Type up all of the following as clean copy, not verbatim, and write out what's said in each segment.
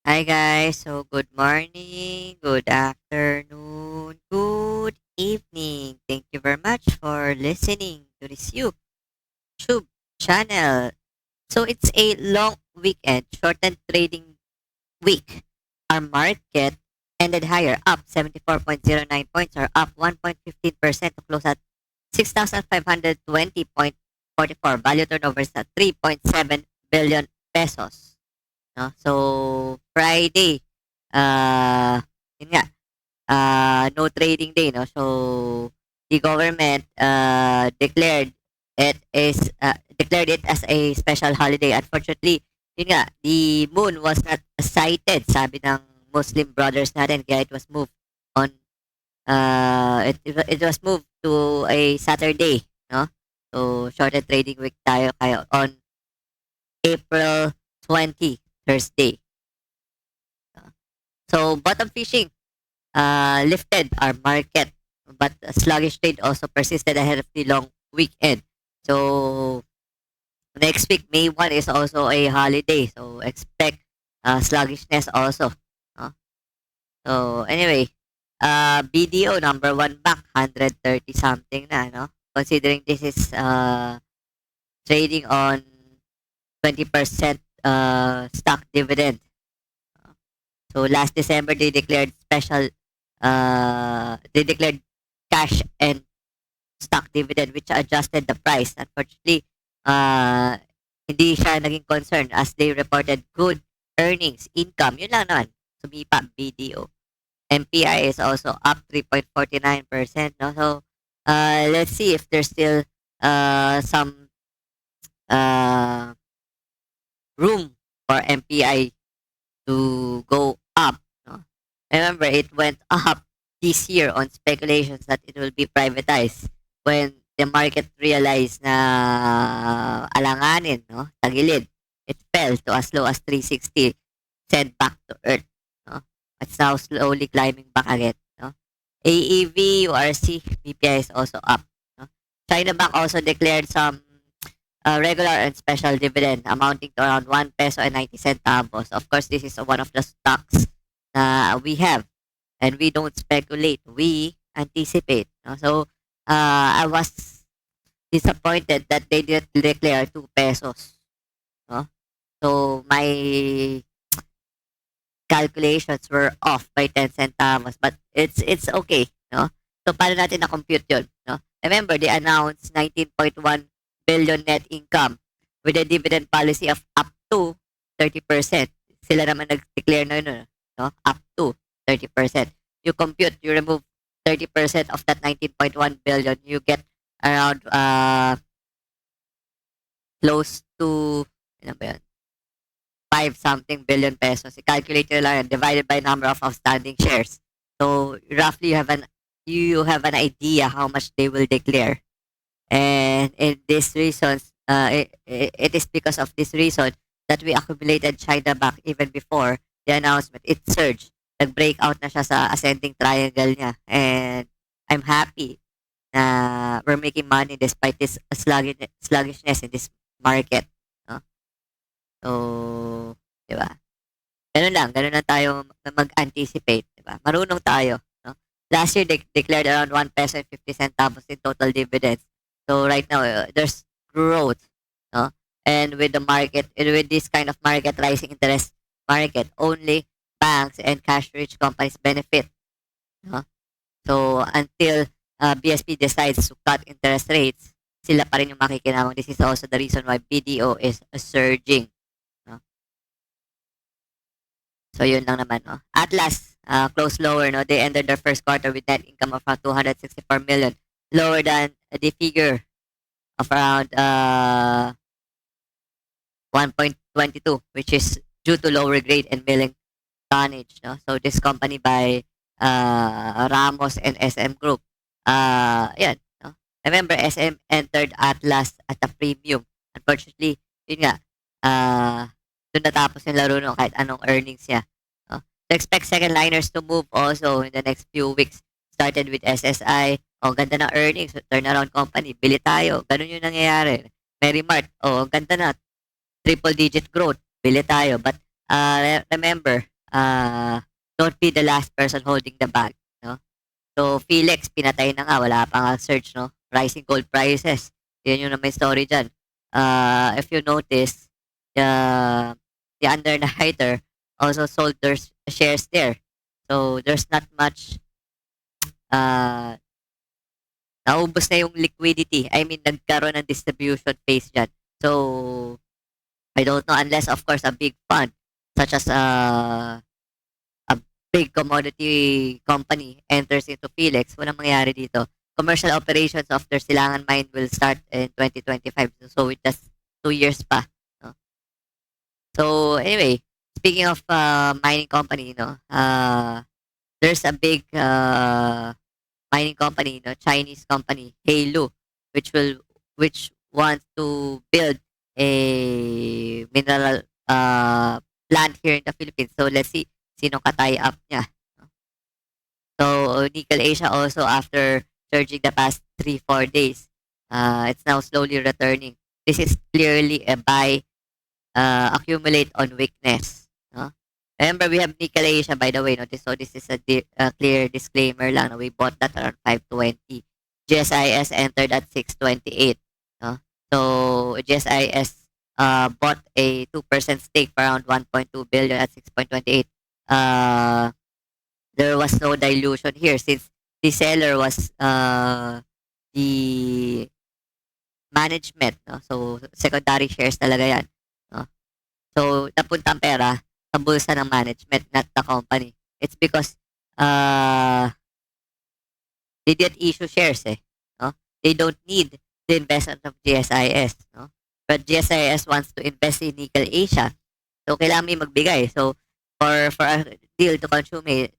Hi guys, so good morning, good afternoon, good evening. Thank you very much for listening to this YouTube channel. So it's a long weekend, shortened trading week. Our market ended higher, up 74.09 points or up 1.15% to close at 6,520.44. Value turnover is at 3.7 billion pesos. No? So, Friday, uh, yun nga, no trading day, no? So, the government declared it as a special holiday. Unfortunately, yun nga, the moon was not sighted, sabi ng Muslim brothers natin, kaya it was moved on, it was moved to a Saturday, no? So, shorter trading week tayo kayo on April 20, Thursday. So, bottom fishing lifted our market, but a sluggish trade also persisted ahead of the long weekend. So, next week, May 1 is also a holiday. So, expect sluggishness also. No? So, anyway, BDO number one back, 130 something na, no? Considering this is trading on 20% stock dividend. So last December they declared cash and stock dividend which adjusted the price. Unfortunately, uh, hindi siya naging concern as they reported good earnings, income. Yun lang naman. Sumipa, BDO. MPI is also up 3.49%. No? So, let's see if there's still some uh, room for MPI to go up. No? Remember, it went up this year on speculations that it will be privatized when the market realized na alanganin, no? Tagilid. It fell to as low as 360, sent back to earth. No? It's now slowly climbing back again. No? AEV, URC, BPI is also up. No? China Bank also declared some regular and special dividend amounting to around 1 peso and 90 centavos. Of course, this is one of the stocks na we have and we don't speculate. We anticipate. No? So, I was disappointed that they didn't declare 2 pesos. No? So, my calculations were off by 10 centavos but it's okay. No? So, paano natin na-compute yun? No? Remember, they announced 19.1 billion net income with a dividend policy of up to 30%. Sila naman nag-declare na yun, no? Up to 30%. You compute, you remove 30% of that 19.1 billion, you get around close to ano ba yun? 5 something billion pesos. I-calculate nyo lang yun, divided by number of outstanding shares. So roughly you have an idea how much they will declare. And in this reasons, it is because of this reason that we accumulated China back even before the announcement. It surged. Nag-breakout na siya sa ascending triangle niya. And I'm happy na we're making money despite this sluggishness in this market. No? So, di ba? Ganun lang tayo mag-anticipate. Di ba? Marunong tayo. No? Last year, they declared around 1 peso and 50 centavos in total dividends. So right now, there's growth, no? And with the market, and with this kind of market, rising interest market, only banks and cash-rich companies benefit, no? So until BSP decides to cut interest rates, sila pa rin yung makikinabang. This is also the reason why BDO is surging, no? So yun lang naman, no? Atlas, close lower, no? They ended their first quarter with net income of around 264 million, lower than the figure of around 1.22, which is due to lower grade and milling tonnage. No? So this company by Ramos and SM Group. Yan. No? Remember, SM entered Atlas at a premium. Unfortunately, yun nga, doon natapos yung laro no, kahit anong earnings niya. No? So expect second liners to move also in the next few weeks. Started with SSI. Oh, ganda na earnings. Turnaround company. Bili tayo. Ganun yung nangyayari. Merrimart. Oh, ang ganda na. Triple digit growth. Bili tayo. But remember, uh, don't be the last person holding the bag, no? So, Felix, pinatay na nga, wala pa nga search, no? Rising gold prices. Yun yung na may story dyan. If you notice, the, the underwriter also sold their shares there. So, there's not much, uh, naubos na yung liquidity. I mean, nagkaroon ng distribution phase dyan. So, I don't know unless, of course, a big fund, such as a big commodity company enters into Felix, walang mangyayari dito. Commercial operations of their Silangan mine will start in 2025. So, it just 2 years pa. No? So, anyway, speaking of mining company, there's a big mining company, Chinese company, Halo, which wants to build a mineral plant here in the Philippines. So let's see sino ka-tie up niya. So Nickel Asia also after surging the past 3-4 days, it's now slowly returning. This is clearly a buy accumulate on weakness. No? Remember, we have Nickel Asia, by the way. No? So this is a clear disclaimer lang. No? We bought that around 520. GSIS entered at 628. No? So GSIS bought a 2% stake for around 1.2 billion at 6.28. There was no dilution here since the seller was the management. No? So secondary shares talaga yan. No? So napunta ang pera sa bulsa ng management, not the company. It's because they didn't issue shares eh. No? They don't need the investment of GSIS. No? But GSIS wants to invest in Nickel Asia. So kailangan may magbigay. So for a deal to consummate,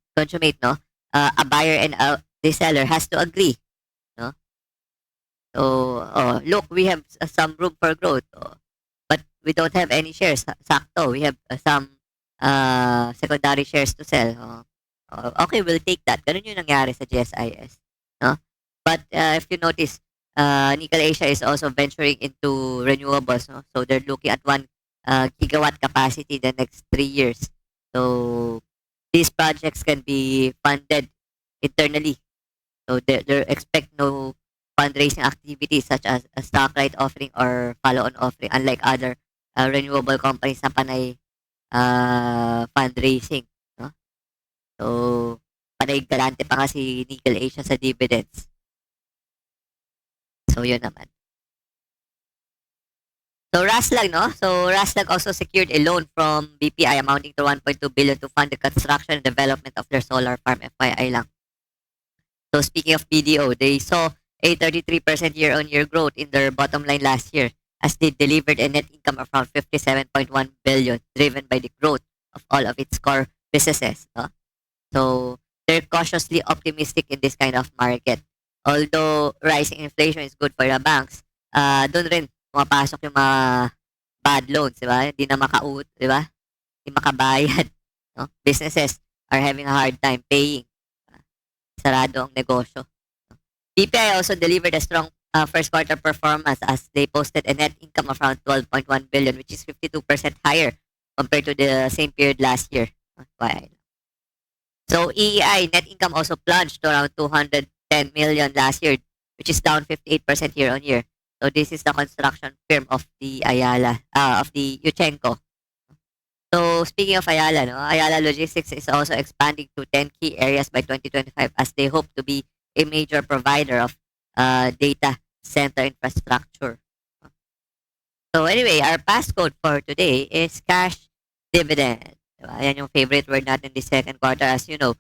no, a buyer and the seller has to agree. No? So look, we have some room for growth. But we don't have any shares. Sakto, we have some secondary shares to sell. Okay, we'll take that. Ganun yung nangyari sa GSIS. No? But if you notice, Nickel Asia is also venturing into renewables. No? So they're looking at 1 gigawatt capacity the next 3 years. So these projects can be funded internally. So they expect no fundraising activities such as a stock right offering or follow-on offering, unlike other renewable companies na panay fundraising. No? So, panay galante pa nga si Nickel Asia sa dividends. So, yun naman. So, Raslag, no? So, Raslag also secured a loan from BPI amounting to 1.2 billion to fund the construction and development of their solar farm. FYI lang. So, speaking of BDO, they saw a 33% year-on-year growth in their bottom line last year as they delivered a net income of around 57.1 billion driven by the growth of all of its core businesses. No? So, they're cautiously optimistic in this kind of market. Although rising inflation is good for the banks, doon rin pumapasok yung mga bad loans, di ba? Hindi na di ba? Hindi makabayad. No? Businesses are having a hard time paying. Sarado ang negosyo. BPI also delivered a strong first quarter performance as they posted a net income of around 12.1 billion, which is 52% higher compared to the same period last year. Why? So EEI net income also plunged to around 210 million last year, which is down 58% year on year. So this is the construction firm of the of the Yuchenko. So speaking of Ayala, no, Ayala Logistics is also expanding to 10 key areas by 2025 as they hope to be a major provider of data center infrastructure. So anyway, our passcode for today is cash dividend. Diba? Ayan yung favorite word natin this second quarter. As you know,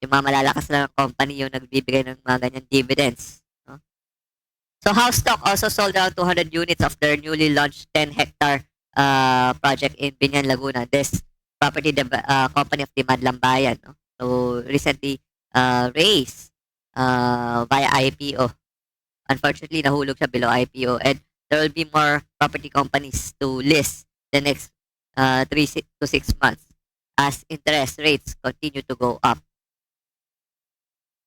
yung mga malalakas lang ng company yung nagbibigay ng mga ganyan dividends. No? So House Stock also sold around 200 units of their newly launched 10-hectare project in Binyan, Laguna. This property company of the Madlambayan. No? So recently raised via IPO. Unfortunately, nahulog siya below IPO and there will be more property companies to list the next 3 to 6 months as interest rates continue to go up.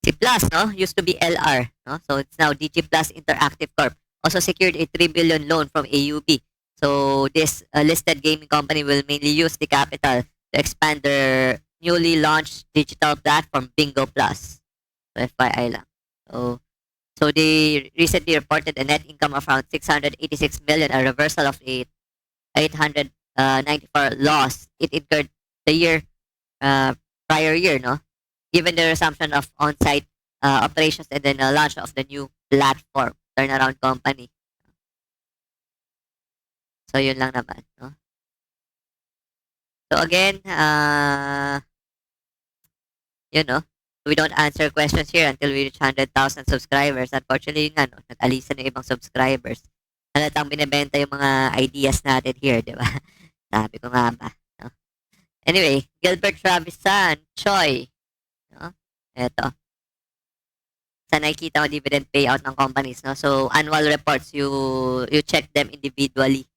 C Plus, no, used to be LR, no, so it's now DG Plus Interactive Corp. Also secured a 3 billion loan from AUB So this listed gaming company will mainly use the capital to expand their newly launched digital platform, Bingo Plus. So FYI lang. So, so they recently reported a net income of around 686 million, a reversal of a 894 loss it incurred the year uh, prior year, no? Given the resumption of on-site operations and then the launch of the new platform, turnaround company. So yun lang naman, no? So again, you know, we don't answer questions here until we reach 100,000 subscribers. Unfortunately, nga, no, nag-alisan ng ibang subscribers. Halatang binibenta yung mga ideas natin here, di ba? Sabi ko nga ba. No? Anyway, Gilbert Travisan, Choi. No? Eto. Sa nakikita ko dividend payout ng companies. No? So, annual reports, you check them individually.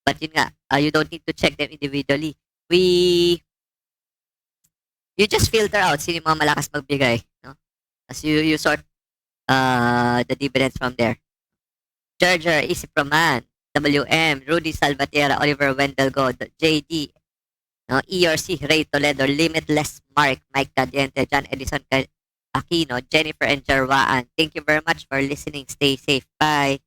But yun nga, you don't need to check them individually. You just filter out sino yung mga malakas magbigay. No? As you sort the dividends from there. Georgia, Easy Proman, WM, Rudy Salvatierra, Oliver Wendelgo, JD, no? ERC, Ray Toledo, Limitless Mark, Mike Cadiente, John Edison Aquino, Jennifer and Jarwaan. Thank you very much for listening. Stay safe. Bye.